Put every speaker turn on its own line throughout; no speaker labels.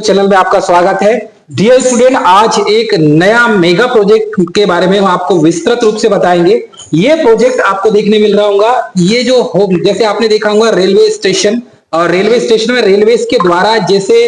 Channel में आपका स्वागत है। डियर स्टूडेंट, आज एक नया मेगा प्रोजेक्ट के बारे में हम आपको विस्तृत रूप से बताएंगे। ये प्रोजेक्ट आपको देखने मिल रहा होगा, ये जो हो जैसे आपने देखा होगा रेलवे स्टेशन, और रेलवे स्टेशन में रेलवे के द्वारा जैसे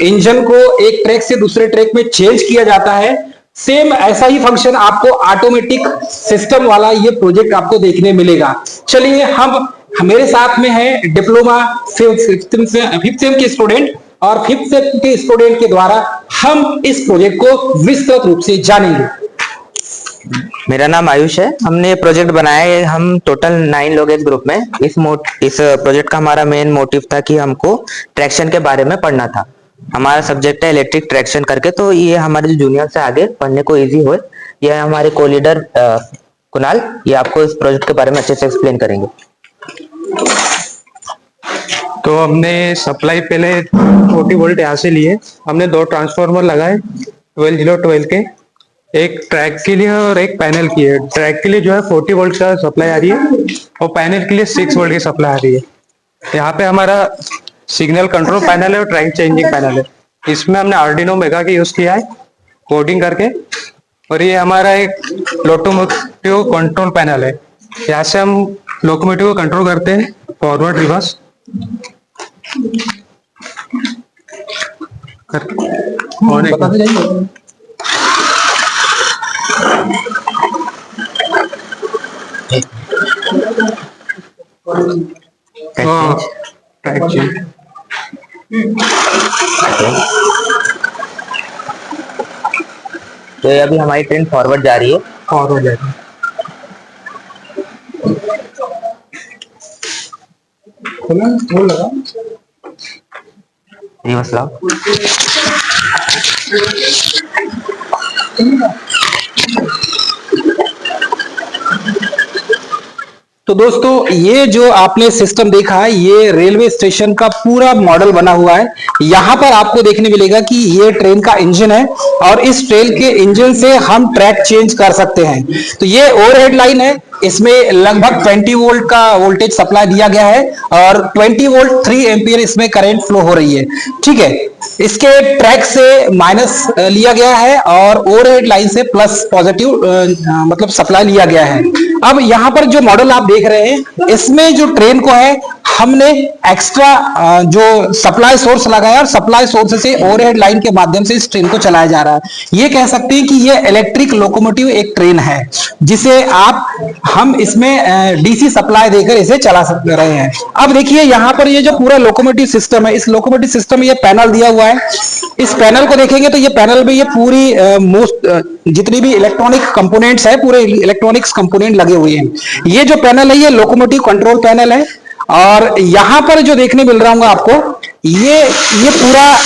इंजन को एक ट्रैक से दूसरे ट्रैक में चेंज किया जाता है, सेम ऐसा ही फंक्शन आपको ऑटोमेटिक सिस्टम वाला ये प्रोजेक्ट आपको देखने मिलेगा। चलिए, हम मेरे साथ में है डिप्लोमा फिफ्थ सेम के स्टूडेंट, और फिफ्थ सेम के स्टूडेंट के द्वारा हम इस प्रोजेक्ट को विस्तृत रूप से जानेंगे।
मेरा नाम आयुष है। हमने ये प्रोजेक्ट बनाया है। हम टोटल 9 लोग इस ग्रुप में। इस प्रोजेक्ट का हमारा मेन मोटिव था कि हमको ट्रैक्शन के बारे में पढ़ना था। हमारा सब्जेक्ट है इलेक्ट्रिक ट्रैक्शन करके, तो ये हमारे जो जूनियर से आगे पढ़ने को इजी हो। ये हमारे को लीडर कुणाल, ये आपको इस प्रोजेक्ट के बारे में अच्छे से एक्सप्लेन करेंगे।
तो हमने सप्लाई पहले 40 वोल्ट यहाँ से लिए। हमने 2 ट्रांसफार्मर लगाए 12 के, एक ट्रैक के लिए और एक पैनल की है। ट्रैक के लिए जो है 40 वोल्ट का सप्लाई आ रही है और पैनल के लिए 6 वोल्ट की सप्लाई आ रही है। यहाँ पे हमारा सिग्नल कंट्रोल पैनल है और ट्रैक चेंजिंग पैनल है। इसमें हमने आर्डिनो मेगा का यूज किया है कोडिंग करके। और ये हमारा एक लोकोमोटिव कंट्रोल पैनल है। यहाँ से हम लोकोमोटिव को कंट्रोल करते हैं, फॉरवर्ड रिवर्स ट्रैक चेंज।
तो ये अभी हमारी ट्रेन फॉरवर्ड जा रही है।
फॉरवर्ड जा रही है।
रिवर्स लाओ।
तो दोस्तों, ये जो आपने सिस्टम देखा है, ये रेलवे स्टेशन का पूरा मॉडल बना हुआ है। यहाँ पर आपको देखने मिलेगा कि ये ट्रेन का इंजन है, और इस ट्रेन के इंजन से हम ट्रैक चेंज कर सकते हैं। तो ये ओवरहेड लाइन है, इसमें लगभग 20 वोल्ट का वोल्टेज सप्लाई दिया गया है, और 20 वोल्ट 3 एम्पियर इसमें करंट फ्लो हो रही है। ठीक है, इसके ट्रैक से माइनस लिया गया है और ओवरहेड लाइन से प्लस पॉजिटिव मतलब सप्लाई लिया गया है। अब यहाँ पर जो मॉडल आप देख रहे हैं, इसमें जो ट्रेन को है हमने एक्स्ट्रा जो सप्लाई सोर्स लगाया, और सप्लाई सोर्स से ओवरहेड लाइन के माध्यम से इस ट्रेन को चलाया जा रहा है। ये कह सकते हैं कि ये इलेक्ट्रिक लोकोमोटिव एक ट्रेन है, जिसे हम इसमें डीसी सप्लाई देकर इसे चला सकते रहे हैं। अब देखिए, यहाँ पर ये जो पूरा लोकोमोटिव सिस्टम है, इस लोकोमोटिव सिस्टम में ये पैनल दिया हुआ है। इस पैनल को देखेंगे तो ये पैनल में ये पूरी जितनी भी इलेक्ट्रॉनिक कंपोनेंट्स है, पूरे इलेक्ट्रॉनिक्स कंपोनेंट लगे हुए हैं। ये जो पैनल है, ये लोकोमोटिव कंट्रोल पैनल है। और यहां पर जो देखने मिल रहा होगा आपको, ये पूरा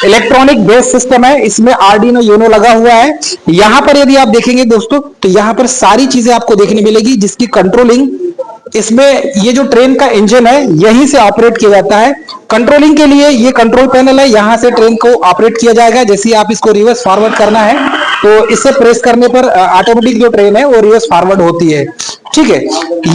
इलेक्ट्रॉनिक बेस सिस्टम है। इसमें आर्डिनो यूनो लगा हुआ है। यहां पर यदि आप देखेंगे दोस्तों, तो यहां पर सारी चीजें आपको देखने मिलेगी जिसकी कंट्रोलिंग, इसमें ये जो ट्रेन का इंजन है यहीं से ऑपरेट किया जाता है। कंट्रोलिंग के लिए ये कंट्रोल पैनल है, यहां से ट्रेन को ऑपरेट किया जाएगा। जैसे ही आप इसको रिवर्स फॉरवर्ड करना है, तो इससे प्रेस करने पर ऑटोमेटिक जो ट्रेन है वो रिवर्स फॉरवर्ड होती है। ठीक है,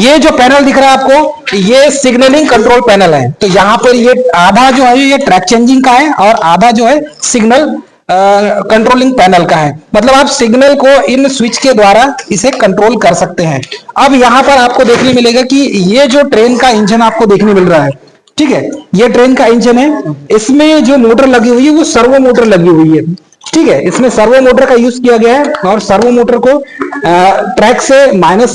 ये जो पैनल दिख रहा है आपको, ये सिग्नलिंग कंट्रोल पैनल है। तो यहाँ पर ये आधा जो है ये ट्रैक चेंजिंग का है, और आधा जो है सिग्नल कंट्रोलिंग पैनल का है। मतलब आप सिग्नल को इन स्विच के द्वारा इसे कंट्रोल कर सकते हैं। अब यहाँ पर आपको देखने मिलेगा कि ये जो ट्रेन का इंजन आपको देखने मिल रहा है, ठीक है, ये ट्रेन का इंजन है। इसमें जो मोटर लगी हुई है वो सर्वो मोटर लगी हुई है। ठीक है, इसमें सर्वो मोटर का यूज किया गया है, और सर्वो मोटर को ट्रैक से माइनस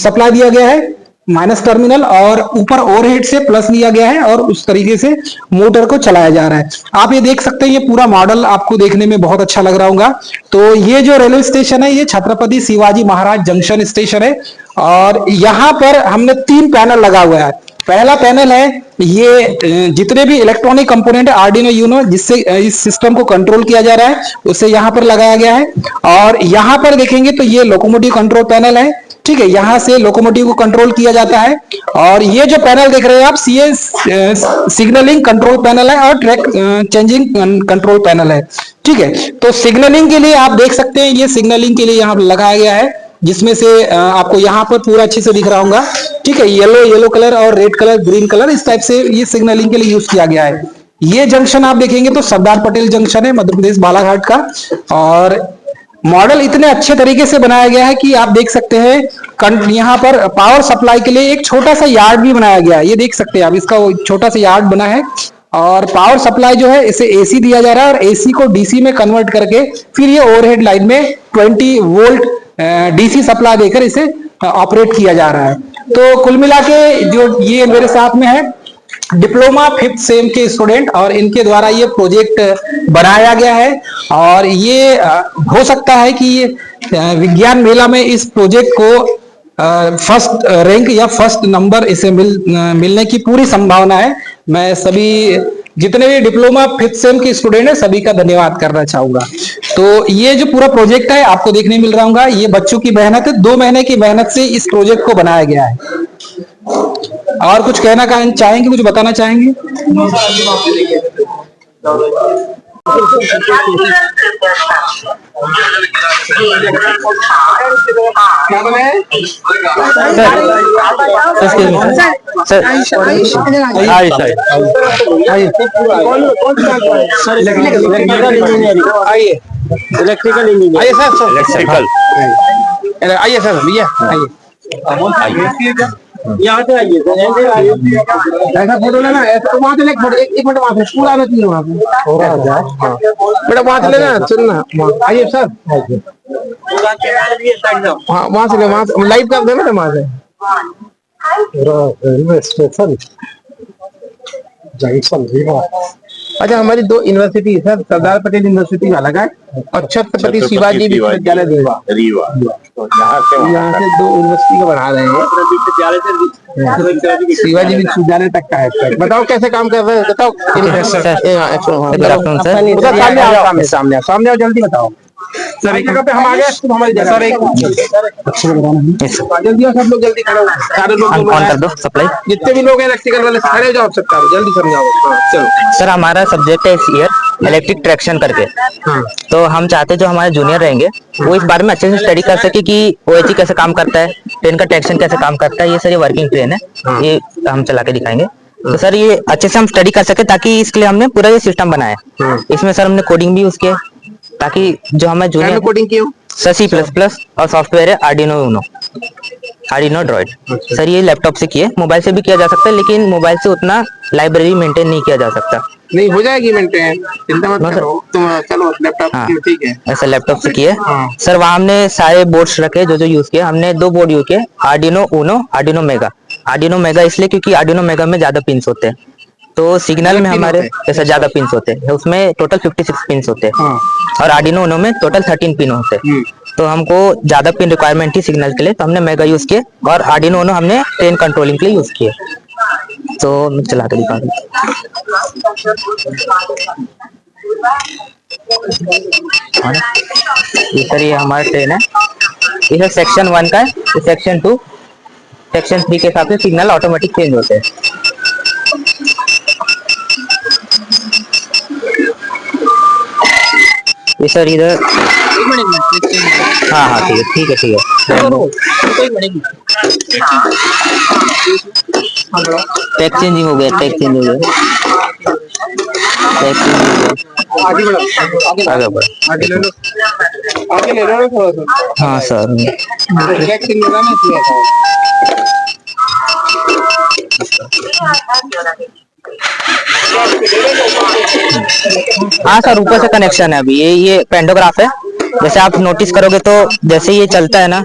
सप्लाई दिया गया है, माइनस टर्मिनल, और ऊपर ओवरहेड से प्लस लिया गया है, और उस तरीके से मोटर को चलाया जा रहा है। आप ये देख सकते हैं, ये पूरा मॉडल आपको देखने में बहुत अच्छा लग रहा होगा। तो ये जो रेलवे स्टेशन है, ये छत्रपति शिवाजी महाराज जंक्शन स्टेशन है, और यहाँ पर हमने 3 पैनल लगा हुआ है। पहला पैनल है, ये जितने भी इलेक्ट्रॉनिक कंपोनेंट है आर्डिनो यूनो, जिससे इस सिस्टम को कंट्रोल किया जा रहा है, उसे यहाँ पर लगाया गया है। और यहाँ पर देखेंगे तो ये लोकोमोटिव कंट्रोल पैनल है। ठीक है, यहां से लोकोमोटिव को कंट्रोल किया जाता है। और ये जो पैनल देख रहे हैं आप, सिग्नलिंग कंट्रोल पैनल है, और ट्रैक चेंजिंग कंट्रोल पैनल है। ठीक है, तो सिग्नलिंग के लिए आप देख सकते हैं, ये सिग्नलिंग के लिए यहाँ लगाया गया है, जिसमें से आपको यहाँ पर पूरा अच्छे से दिख रहा होगा। ठीक है, येलो कलर और रेड कलर, ग्रीन कलर, इस टाइप से ये सिग्नलिंग के लिए यूज किया गया है। ये जंक्शन आप देखेंगे तो सरदार पटेल जंक्शन है, मध्य प्रदेश बालाघाट का। और मॉडल इतने अच्छे तरीके से बनाया गया है कि आप देख सकते हैं यहाँ पर पावर सप्लाई के लिए एक छोटा सा यार्ड भी बनाया गया है। ये देख सकते हैं आप, इसका वो छोटा सा यार्ड बना है। और पावर सप्लाई जो है इसे एसी दिया जा रहा है और एसी को डीसी में कन्वर्ट करके फिर ये ओवरहेड लाइन में 20 वोल्ट डीसी सप्लाई देकर इसे ऑपरेट किया जा रहा है। तो कुल मिला के जो ये मेरे साथ में है डिप्लोमा 5th सेम के स्टूडेंट, और इनके द्वारा ये प्रोजेक्ट बनाया गया है। और ये हो सकता है कि ये विज्ञान मेला में इस प्रोजेक्ट को फर्स्ट रैंक या फर्स्ट नंबर इसे मिलने की पूरी संभावना है। मैं सभी जितने भी डिप्लोमा 5th सेम के स्टूडेंट हैं सभी का धन्यवाद करना चाहूंगा। तो ये जो पूरा प्रोजेक्ट है आपको देखने मिल रहा होगा, ये बच्चों की मेहनत है, 2 महीने की मेहनत से इस प्रोजेक्ट को बनाया गया है। और कुछ कहना चाहेंगे, कुछ बताना चाहेंगे?
Electrical engineer. आइए सर, इलेक्ट्रिकल आइए सर, भैया आइए, यहाँ से आइए, ऐसा फोटो लेना है, ऐसा वहाँ से ले फोटो, एक मिनट वहाँ से स्कूल आना चाहिए, वहाँ पे बेटा वहाँ से लेना, सुनना, आइए सर, हाँ वहाँ से ले, वहाँ से लाइव कर देना वहाँ से। Railway station junction Rewa. अच्छा, हमारी 2 यूनिवर्सिटी है सर, सरदार पटेल यूनिवर्सिटी अलग है और छत्रपति शिवाजी विश्वविद्यालय रीवा। यहाँ से 2 यूनिवर्सिटी का बना रहे हैं, शिवाजी विश्वविद्यालय तक का है। बताओ कैसे काम कर रहे हैं, बताओ। सामने आओ, जल्दी बताओ सर। एक जगह पे हम आ गए, हमारी जगह सर, जल्दी आओ सब लोग, जल्दी खड़े हो, सारे लोग ऑन कर दो सप्लाई, जितने भी लोग हैं इलेक्ट्रिकल वाले खड़े हो जाओ, सब जल्दी समझाओ। चलो
सर, हमारा सब्जेक्ट है इस ईयर इलेक्ट्रिक ट्रैक्शन करके। तो हम चाहते हैं जो हमारे जूनियर रहेंगे वो इस बारे में अच्छे से स्टडी कर सके कि ओएचई कैसे काम करता है, ट्रेन का ट्रैक्शन कैसे काम करता है। ये सर ये वर्किंग ट्रेन है, ये हम चला के दिखाएंगे। तो सर ये अच्छे से हम स्टडी कर सके, ताकि इसके लिए हमने पूरा ये सिस्टम बनाया है। इसमें सर हमने कोडिंग भी यूज किया, ताकि जो हमें जूनियर
कोडिंग की
सर C++ और सॉफ्टवेयर है आर्डिनो ड्रॉइड। सर ये लैपटॉप से किए, मोबाइल से भी किया जा सकता है, लेकिन मोबाइल से उतना लाइब्रेरी मेंटेन नहीं किया जा सकता।
नहीं हो जाएगी मेंटेन, चिंता मत करो तुम, चलो लैपटॉप ठीक है।
ऐसा लैपटॉप से किए सर। वहाँ हमने सारे बोर्ड्स रखे जो यूज किए, हमने 2 बोर्ड यूज किए, आर्डिनो उनो, आर्डिनो मेगा। आर्डिनो मेगा इसलिए क्योंकि आर्डिनो मेगा में ज्यादा पिन्स होते हैं, तो सिग्नल में हमारे जैसे ज्यादा पिन्स होते हैं, उसमें टोटल 56 पिन्स होते हैं और आर्डिनो उनो में टोटल 13 पिन होते हैं। तो हमको ज्यादा पिन रिक्वायरमेंट थी सिग्नल के लिए, तो हमने मेगा यूज किए, और आर्डिनो उनो हमने ट्रेन कंट्रोलिंग के लिए यूज किए। तो मैं चला के दिखा दूं। सर ये हमारा ट्रेन है, ये सेक्शन 1 का है, सेक्शन 2 सेक्शन 3 के हिसाब से सिग्नल ऑटोमेटिक चेंज होते हैं। ये सर इधर हाँ ठीक है टैग चेंजिंग हो गया,
आगे ले लो थोड़ा सा।
हाँ सर, हाँ सर ऊपर से कनेक्शन है। अभी ये पेंटोग्राफ है, जैसे आप नोटिस करोगे तो जैसे ये चलता है ना,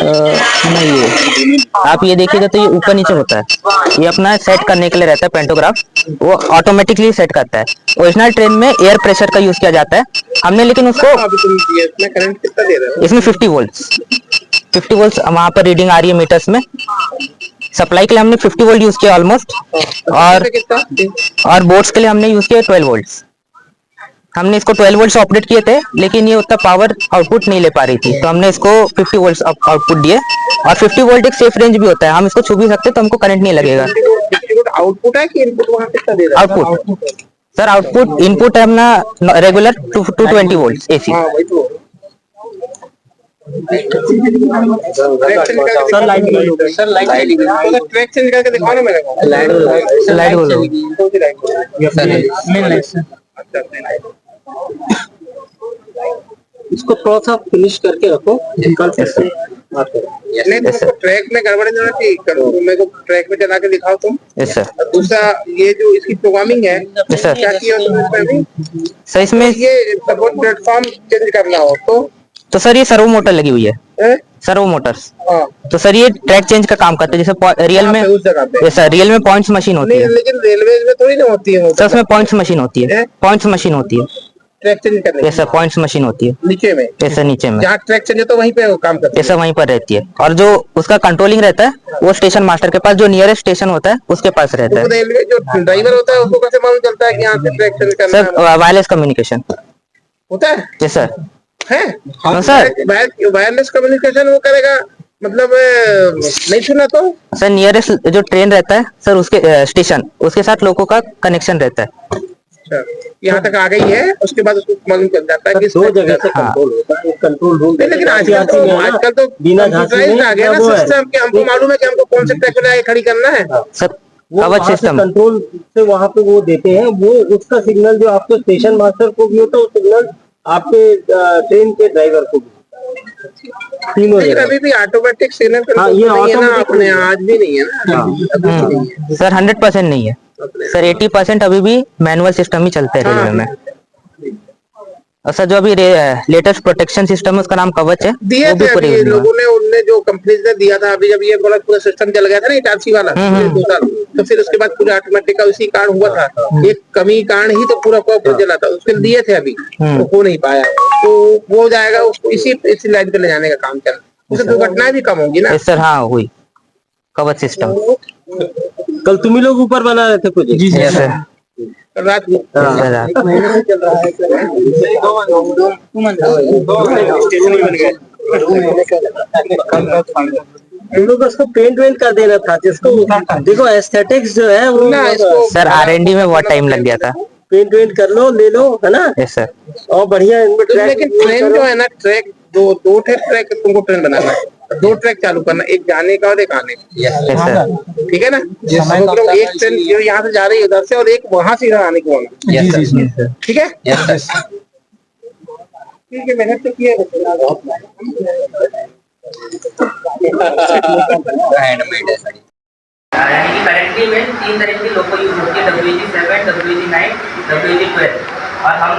नहीं ये आप ये देखिएगा तो ये ऊपर नीचे होता है। ये अपना सेट करने के लिए रहता है पेंटोग्राफ, वो ऑटोमेटिकली सेट करता है। ओरिजिनल ट्रेन में एयर प्रेशर का यूज किया जाता है हमने, लेकिन उसको
करंट कितना दे रहे हो?
इसमें 50 वोल्ट वहां पर रीडिंग आ रही है मीटर्स में। सप्लाई के लिए हमने 50 वोल्ट यूज किया ऑलमोस्ट, और बोर्ड्स के लिए हमने यूज किया 12 वोल्ट। हमने इसको 12 वोल्ट से ऑपरेट किए थे, लेकिन ये उतना पावर आउटपुट नहीं ले पा रही थी, तो हमने इसको 50 वोल्ट आउटपुट दिए। और 50 वोल्ट एक सेफ रेंज भी होता है, हम इसको छू भी सकते हैं तो हमको करंट नहीं लगेगा।
आउटपुट है कि इनपुट वहां कितना दे रहा है?
आउटपुट सर, आउटपुट इनपुट है अपना regular 220 volt AC।
Sir light sir light चली गई, ट्रैक चेंज करके दिखाओ ना मेरे को।
लाइट बोलो।
Main light sir. इसको थोड़ा सा फिनिश करके रखो, कल से बात करो। नहीं तुमको ट्रैक में गड़बड़ी नहीं होती, मेरे को ट्रैक में चला के दिखाओ तुम।
Yes sir.
और दूसरा ये जो इसकी प्रोग्रामिंग है,
सर।
क्या किया तुमने इसमें अभी?
सर इसमें
ये सपोज प्लेटफॉर्म चेंज करना हो
तो सर ये सर्वो मोटर लगी हुई है,
हैं?
Servo Motors.
हाँ
तो सर ये ट्रैक चेंज का काम करते हैं, जैसे रियल
कहाँ
में।
पे? उस जगह पे?
यस सर, रियल में पॉइंट्स मशीन होती
नहीं
है।
लेकिन रेलवे में थोड़ी ना होती है वो,
सर उसमें पॉइंट्स मशीन होती है,
हैं?
पॉइंट्स मशीन होती है।
ट्रैक चेंज करने
यस सर, पॉइंट्स मशीन होती है।
नीचे में,
यस सर, नीचे में।
जहाँ ट्रैक चेंज होता है वहीं पे वो काम करती
ये सब वहीं पर रहती है, और जो उसका कंट्रोलिंग रहता है वो स्टेशन मास्टर के पास, जो नियरेस्ट स्टेशन होता है उसके पास रहता
है।
है।
रेलवे जो ड्राइवर होता है उसको कैसे मालूम चलता है कि यहाँ से ट्रैक चेंज करना
सर
है?
Wireless communication.
होता है
यस सर।
है
हाँ सर।
वायरलेस कम्युनिकेशन वो करेगा, मतलब नहीं सुना तो?
सर नियरेस्ट जो ट्रेन रहता है सर, उसके स्टेशन, उसके साथ लोगों का कनेक्शन रहता है।
अच्छा, यहाँ तक आ गई है, उसके बाद उसको मालूम चल जाता है कि
दो जगह से
हाँ।
कंट्रोल होता है, एक कंट्रोल रूम
नहीं, लेकिन आजकल तो
बिना झांसी
कंप्यूटराइज्ड
में
आ गया ना
वो है।
सिस्टम, कि हमको मालूम है कि हमको कौन से ट्रैक पे जाके खड़ी करना है।
सर
वो
कवच
वहाँ से
सिस्टम।
कंट्रोल से वहाँ पे वो देते हैं, वो उसका सिग्नल जो आपके स्टेशन मास्टर को भी होता है, वो सिग्नल आपके ट्रेन के ड्राइवर को भी, तीनों
लेकिन
जगह।
अभी भी ऑटोमेटिक सिग्नल
हाँ,
कंट्रोल
ये
नहीं है ना
automatic
अपने, आज भी नहीं है ना,
हाँ।
अभी भी नहीं है
सर 100% नहीं है सर, 80% अभी भी मैनुअल सिस्टम ही चलते हैं रेलवे में। और सर जो अभी लेटेस्ट प्रोटेक्शन सिस्टम है उसका नाम कवच है,
दिए
वो भी
थे
पूरे
अभी
यूज में है।
लोगों ने, उनने जो कंपनी ने दिया था अभी, जब ये बोला पूरा सिस्टम चल गया था ना इटारसी वाला, पिछले 2 साल, तो फिर उसके बाद पूरा ऑटोमेटिक का उसी कारण हुआ था। एक कमी कारण ही तो पूरा कॉप जला था, उसके लिए दिए थे अभी, तो हो नहीं पाया। तो वो हो जाएगा, उसको इसी लाइन पे ले जाने का काम चल, उससे दुर्घटनाएं भी कम होगी ना।
यस सर, हाँ हुई कवच सिस्टम।
कल तुम ही लोग ऊपर बना रहे थे प्रोजेक्ट?
जी सर।
कल रात को
हाँ।
एक महीने से चल रहा है
स्टेशन ही बन गए।
हम लोग को उसको पेंट वेंट कर देना था, जिसको देखो एस्थेटिक्स जो है वो
ना इसको
सर R&D में बहुत टाइम लग गया था।
पेंट वेंट कर लो, ले लो, है ना?
Yes sir.
और बढ़िया इनमें
तो
ट्रैक
लेकिन ट्रेन जो है ना, ट्रैक दो ट्रैक तुमको ट्रेन बनाना है, 2 ट्रैक चालू करना, एक जाने का और एक आने का,
यस सर।
ठीक है ना? मतलब एक ट्रेन जो यहाँ से जा रही है उधर से, और एक वहां से इधर आने को होना,
यस सर।
ठीक है?
Yes sir.
ठीक है, मेहनत तो की है
यानी कि करेंटली में 3 तरह की लोको यूज होती है, WG7, WG9, WG12, और हम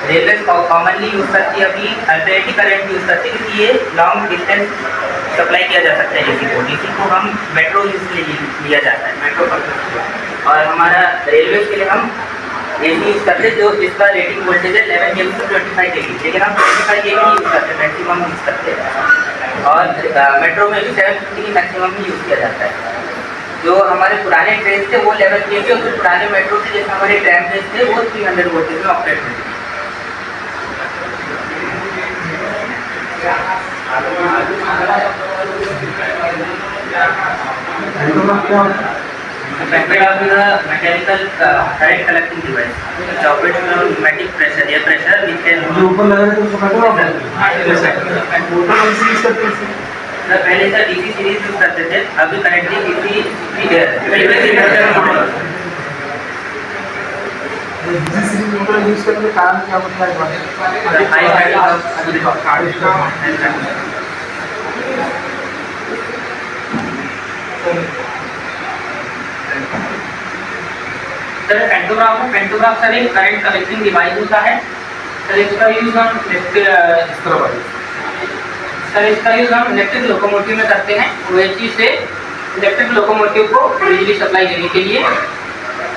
रेलवे कॉमनली यूज करती है अभी अल्टरनेटिव करंट यूज करती है, क्योंकि ये लॉन्ग डिस्टेंस सप्लाई किया जा सकता है। डीसी को हम मेट्रो यूज के लिए लिया जाता है, मेट्रो पर्पज। और हमारा रेलवे के लिए हम AC यूज करते हैं, जो जिसका रेटिंग वोल्टेज है 11 kV से 25 kV, लेकिन हम 25 kV यूज करते हैं, मैक्सिमम यूज करते हैं। और मेट्रो में भी 750 की मैक्सिमम ही यूज किया जाता है। जो हमारे पुराने ट्रेन थे वो 11 kV, और जो पुराने मेट्रो थे जैसे हमारे ट्रैम ट्रेन थे वो 300 वोल्टेज में ऑपरेट होते mechanical current collecting device, which operates on pneumatic pressure, air pressure, which can sir पहले सर डीसी सीरीज यूज करते थे, अभी करेंटली डीसी
यूज करने का कारण क्या होता
सर पेंटोग्राफ सर एक करंट कलेक्टिंग डिवाइस होता है। सर इसका यूज हम इलेक्ट्रिक लोकोमोटिव में करते हैं। OHE से इलेक्ट्रिक लोकोमोटिव को बिजली सप्लाई देने के लिए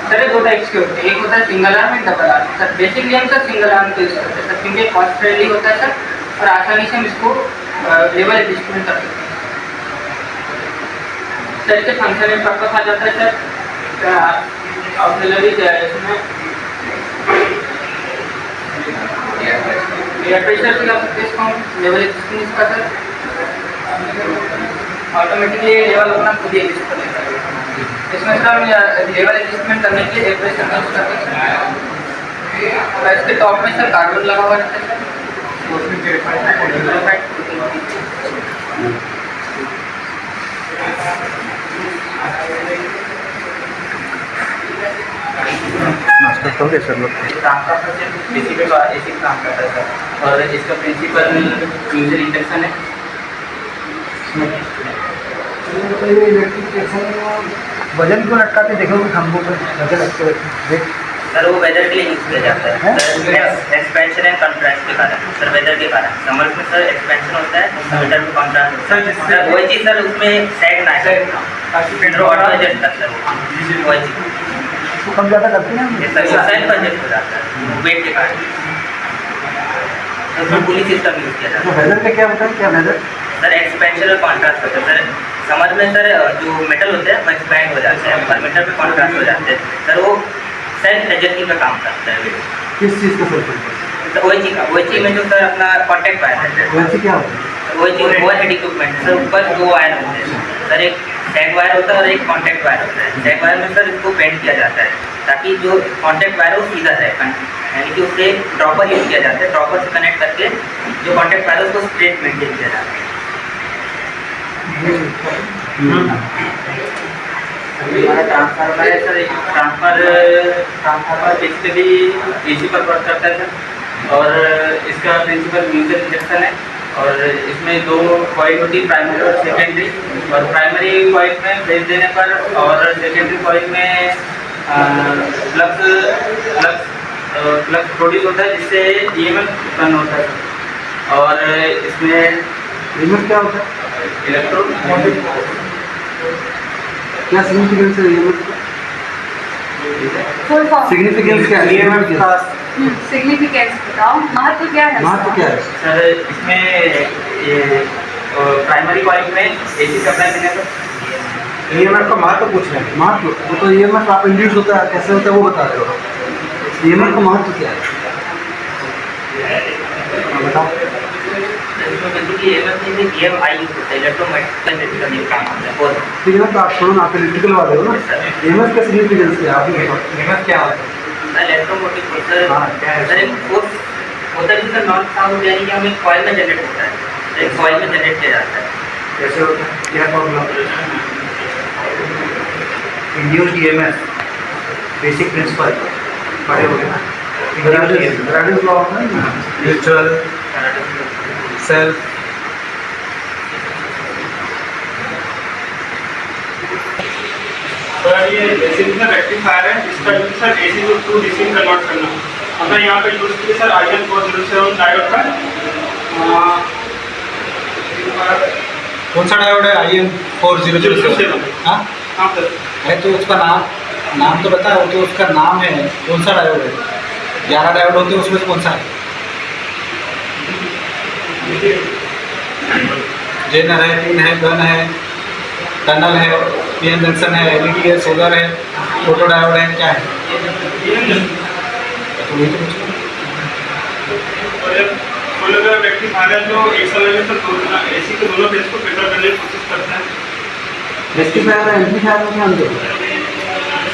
सर 2 टाइप्स के होते हैं, एक होता है single arm and double arm. Sir basically हम सर सिंगल आर्म को यूज करते हैं सर, क्योंकि कॉस्ट फ्रेंडली होता है सर, और आसानी से हम इसको लेवल एडजस्टमेंट कर सकते हैं। सर इसके फंक्शन में पर्पस आ जाता है सर ऑक्सिलरी इसमें एयर प्रेशर से कर सकते हैं इसको हम, लेवल एडजस्टमेंट इसका सर ऑटोमेटिकली लेवल अपना खुद ही एडजस्ट कर लेता है। इसमें सर हम लेवल एडजस्टमेंट करने के लिए एयर प्रेशर का यूज करते हैं। और इसके टॉप में सर कार्बन लगा हुआ रहता है सर,
ओके सर
काम का सिर्फ बेसिक काम करता है सर। और इसका प्रिंसिपल यूजर इंटरेक्शन है।
वजन क्यों लटकाते देखो कि खंभों पे वजन लटके
सर वो वेदर के लिए यूज किया जाता है सर, एक्सपेंशन एंड कंट्रास्ट के कारण सर, वेदर के कारण। समर में सर एक्सपेंशन होता है, विंटर में कंट्रास्ट होता है सर। वही चीज़ सर उसमें सेट ना है सर, ऑटो एडजस्ट करता है वही चीज़
कम ज़्यादा करते हैं
ये सर, वो सेल्फ एडजस्ट हो जाता है वेट के कारण। उसमें पूरी सिस्टम यूज किया जाता है
वेदर का क्या होता है, क्या वेदर
सर। एक्सपेंशन और कॉन्ट्रास्ट होता है सर। समर में सर जो मेटल होते हैं वो एक्सपैंड हो जाते हैं और विंटर में कॉन्ट्रास्ट हो जाते हैं सर। वो सेल्फ एडजस्टिंग का काम करता है
किस चीज़ का सोचते
तो वही चीज़ में जो सर अपना कॉन्टैक्ट वायर है
वैसे क्या होता है
वही चीज़ वो हेड इक्विपमेंट सर। ऊपर दो वायर होते हैं सर, एक टैग वायर होता है और एक कॉन्टैक्ट वायर होता है। टैग वायर में सर इसको बेंड किया जाता है ताकि जो कॉन्टैक्ट वायर है वो सीधा रहे, यानी कि उससे ड्रॉपर यूज़ किया जाता है। ड्रॉपर से कनेक्ट करके जो कॉन्टैक्ट वायर है उसको स्ट्रेट मेंटेन किया जाता है। हमारा ट्रांसफार्मर है सर, एक ट्रांसफार्मर बेसिकली एसी पर वर्क करता है सर। और इसका प्रिंसिपल म्यूचुअल इंडक्शन है और इसमें दो कॉइल होती है, प्राइमरी और सेकेंडरी। और प्राइमरी कॉइल में भेज देने पर और सेकेंडरी कॉइल में फ्लक्स प्रोड्यूस होता है जिससे ईएमएफ उत्पन्न होता है। और इसमें
क्या होता है,
इलेक्ट्रोमोटिव
क्या सिग्निफिकेंस है ईएमएफ
फुल फॉर्म
सिग्निफिकेंस क्या है ईएमएफ का
सिग्निफिकेंस बताओ, महत्व क्या है
महत्व क्या है
सर। इसमें ये प्राइमरी कॉइल में एसी सप्लाई देने पर
ईएमएफ का महत्व पूछ रहे हैं। महत्व वो तो ईएमएफ आप इंड्यूस होता है कैसे होता है वो बता रहे हो, ईएमएफ का महत्व क्या है बताओ।
इसमें बेसिकली EMI यूज होता है, इलेक्ट्रोमैग्नेटिक काम होता है और
ठीक है ना, तो आप छोड़ो ना, आप इलेक्ट्रिकल वाले हो ना, ईएमएफ का सिग्निफिकेंस क्या है आप बताओ, ईएमएफ क्या होता है।
Electromotive sir.
हाँ, क्या है?
सर एक फोर्स होता है जिसका नॉन साउंड यानी कि हमें कॉइल में जनरेट होता है, तो एक कॉइल में जनरेट किया जाता है।
कैसे होता है, क्या formula induced EMF basic principle पढ़े हो गए ना, फैराडेज लॉ होता है ना, म्यूचुअल सेल्फ
सर ये बेसिक में रेक्टिफायर है, इसका use sir AC to DC में कन्वर्ट करना। हमने यहाँ पे यूज किया सर IN407 डायोड का।
कौन सा डायोड है IN4007? हाँ
हाँ सर,
है तो उसका नाम तो बता, वो तो उसका नाम है, कौन सा डायोड है? 11 डायोड होते हैं उसमें से कौन सा है? जेनर है, पिन है, गन है, टनल है, पीएन जंक्शन है, एलईडी है, सोलर है, फोटो डायोड है, क्या है? तो वही तो पूछो।
कोई अगर रेक्टिफायर है जो एक समय में सर एसी के दोनों फेज को फिल्टर करने की कोशिश करता है।
रेक्टिफायर और एम्पलीफायर में क्या अंतर है?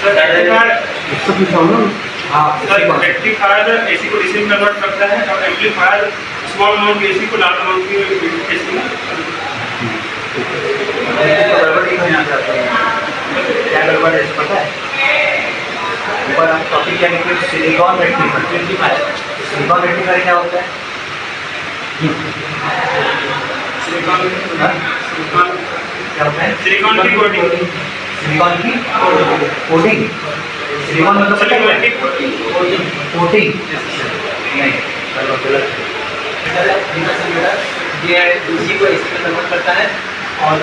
सर रेक्टिफायर
इसको पूछा हो ना, हाँ
सर रेक्टिफायर एसी को डीसी में कन्वर्ट करता है और एम्पलीफायर स्मॉल अमाउंट की एसी को लार्ज अमाउंट की एसी में।
गड़बड़ नहीं होना चाहता है, क्या गड़बड़ है पता है? ऊपर हम टॉपिक क्या लिखे, सिलिकॉन रेक्टिफायर। सिलिकॉन रेक्टिफायर क्या होता है?
सिलिकॉन
क्या होता है?
सिलिकॉन की कोटिंग।
सिलिकॉन की कोटिंग। सिलिकॉन मतलब पता
सिलिकॉन
है?
की
कोटिंग नहीं, गलत।
ये डीसी को एसी में कन्वर्ट करता है और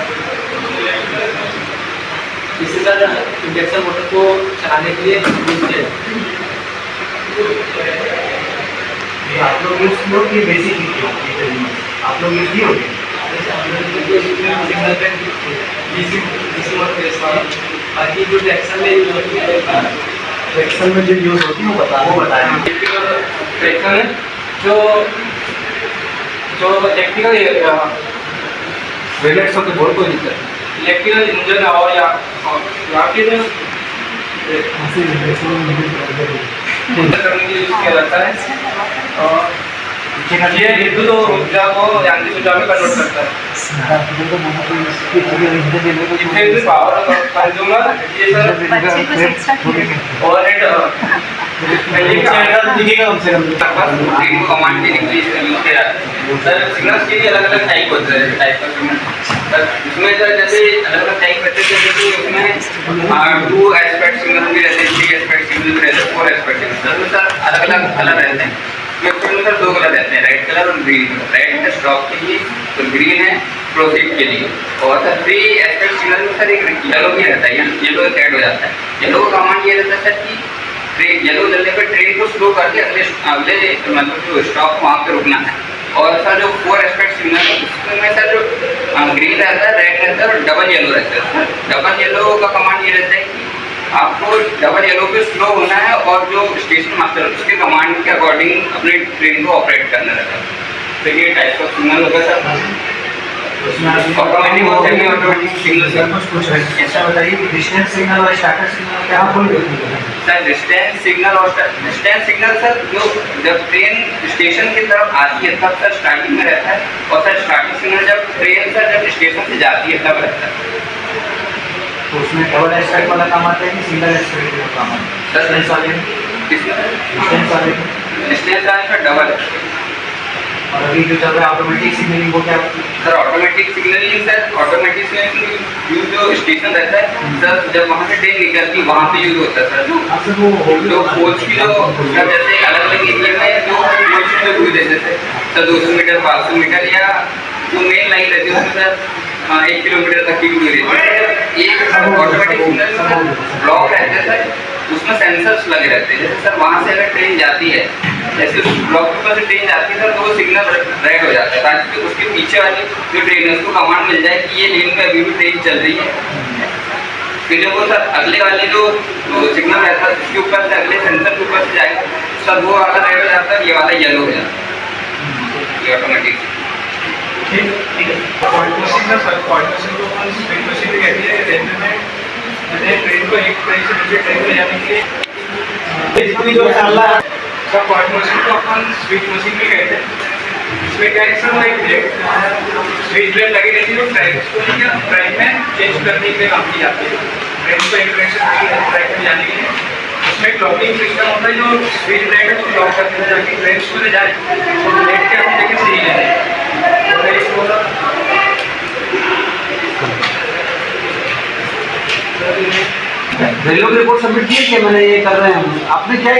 इसी तरह इंडक्शन मोटर को चलाने के लिए यूज किया जाता है।
आप लोग इस लोग ये बेसिक लिखे हो, आप लोग लिखिए हो
सिग्नल पे डीसी मोटर केस वाला, बाकी जो ट्रैक्शन में यूज होती है,
ट्रैक्शन में जो यूज होती है वो बताएं।
ट्रैक्शन है जो इलेक्ट्रिकल
रिलेट्स होकर बोल कोई दिक्कत नहीं।
इलेक्ट्रिकल इंजन और या फिर करने के लिए यूज किया जाता है। और ये विद्युत ऊर्जा को यांत्रिक ऊर्जा में कन्वर्ट करता है। इफेक्टिव पावर कंज्यूमर ये सर
बच्चे कुछ एक्स्ट्रा
ओवरहेड
दिखेगा कम से कम।
ट्रेन को कमांड देने के लिए यूज किया जाता है सर। सिग्नल्स के भी अलग अलग टाइप होते हैं, टाइप का सिग्नल सर। उसमें सर जैसे अलग अलग टाइप रहते हैं, जैसे उसमें 2 एस्पेक्ट सिग्नल भी रहते हैं, 3 एस्पेक्ट सिग्नल भी रहते हैं, 4 एस्पेक्ट सिग्नल सर अलग अलग कलर रहते हैं। में सर 2 कलर रहते हैं, रेड कलर और ग्रीन कलर। रेड है स्टॉप के लिए तो ग्रीन है प्रोसीड के लिए। और सर 3 एस्पेक्ट सिग्नल में सर एक येलो भी रहता है, येलो ऐड हो जाता है। येलो का कमांड ये रहता है सर कि ट्रेन येलो जलने पर ट्रेन को स्लो करके अगले मतलब जो स्टॉप वहाँ पे रुकना है। और सर जो 4 एस्पेक्ट सिग्नल है उसमें सर जो ग्रीन रहता है, रेड रहता है और डबल येलो रहता है सर। डबल येलो का कमांड ये रहता है कि आपको डबल येलो पे स्लो होना है और जो स्टेशन मास्टर उसके कमांड के अकॉर्डिंग अपने ट्रेन को ऑपरेट करना रहता है। तो ये टाइप का सिग्नल होगा सर। ऑटोमेटिक और सेमी ऑटोमेटिक सिग्नल सर।
ऐसा बताइए कि डिस्टेंस सिग्नल और स्टार्टर सिग्नल क्या बोल रहे हैं
सर? डिस्टेंस सिग्नल और डिस्टेंस सिग्नल सर जो जब ट्रेन स्टेशन की तरफ आती है तब सर स्टार्टिंग में रहता है। और सर स्टार्टिंग सिग्नल जब ट्रेन सर जब स्टेशन से जाती है तब रहता है।
तो उसमें डबल एस्पेक्ट वाला काम आता है कि सिंगल एस्पेक्ट वाला काम आता है?
सर
डिस्टेंस वाले डिस्टेंस वाले
डिस्टेंस वाले सर डबल।
और अभी जो चल रहा है ऑटोमेटिक सिग्नलिंग वो क्या?
Sir automatic signalling sir automatic signalling use जो स्टेशन रहता है सर जब वहाँ से ट्रेन निकलती है वहाँ पे यूज होता है सर। जो कोच की जो सर जैसे अलग अलग एरिया में जो कोच की जो दूर देते थे सर 200 मीटर 500 मीटर या जो मेन लाइन रहती है उसमें सर 1 किलोमीटर तक की दूरी रहती है। एक ऑटोमेटिक सिग्नल ब्लॉक रहता है सर, उसमें सेंसर्स लगे रहते हैं। जैसे सर वहाँ से अगर ट्रेन जाती है, जैसे उस ब्लॉक के ऊपर से ट्रेन जाती है सर तो वो सिग्नल रेड हो जाता है ताकि उसके पीछे वाली जो ट्रेन है उसको कमांड मिल जाए कि ये लेन में अभी भी ट्रेन चल रही है। फिर जब वो सर अगले वाले जो सिग्नल रहता है उसके ऊपर से अगले सेंसर के ऊपर से जाएगा सर वो वाला रेड हो जाता है, ये वाला येलो हो जाता है। ये ऑटोमेटिक
ठीक है। पॉइंट मशीन का सर पॉइंट मशीन को अपन स्पीड मशीन भी कहते हैं। रेलवे में मैंने ट्रेन को एक ट्रेन से दूसरे ट्रेन में जाने के लिए जितनी जो चाला सर पॉइंट मशीन को अपन स्पीड मशीन भी कहते हैं। इसमें क्या है सर एक स्विच ब्लेड लगी रहती है, ट्रैक को ट्रैक में चेंज करने के लिए काम की जाती है। ट्रेन को एक ट्रैक से दूसरे ट्रैक में जाने के लिए उसमें लॉकिंग सिस्टम होता है जो स्विच ब्लेड है उसको लॉक करके ताकि ट्रेन उसमें जाए तो ब्लेड के अपनी जगह सही है।
रेलवे रिपोर्ट सबमिट किए कि मैंने ये कर रहे हैं आपने क्या